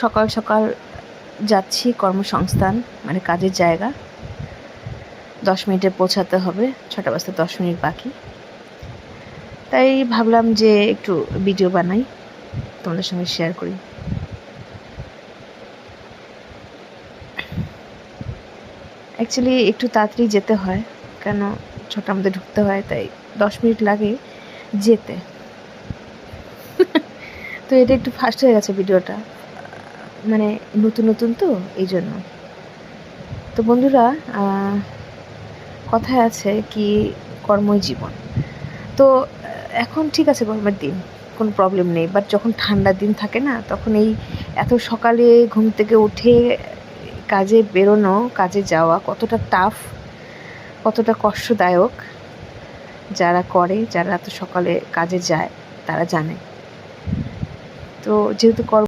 সকাল সকাল যাচ্ছি কর্মসংস্থান, মানে কাজের জায়গা। 10 মিনিটে পৌঁছাতে হবে, 6টা বাজতে 10 মিনিট বাকি। তাই ভাবলাম যে একটু ভিডিও বানাই, তোমাদের সঙ্গে শেয়ার করি। অ্যাকচুয়ালি একটু তাড়াতাড়ি যেতে হয়, কেন 6টার মধ্যে ঢুকতে হয়, তাই 10 মিনিট লাগে যেতে। তো এটা একটু ফাস্ট হয়ে গেছে ভিডিওটা, মানে নতুন নতুন তো এই জন্য। তো বন্ধুরা, কথায় আছে কি কর্মই জীবন। তো এখন ঠিক আছে, গরমের দিন কোনো প্রবলেম নেই, বাট যখন ঠান্ডার দিন থাকে না, তখন এই এত সকালে ঘুম থেকে উঠে কাজে বেরোনো, কাজে যাওয়া কতটা টাফ, কতটা কষ্টদায়ক। যারা করে, যারা এত সকালে কাজে যায় তারা জানে। তো যেহেতু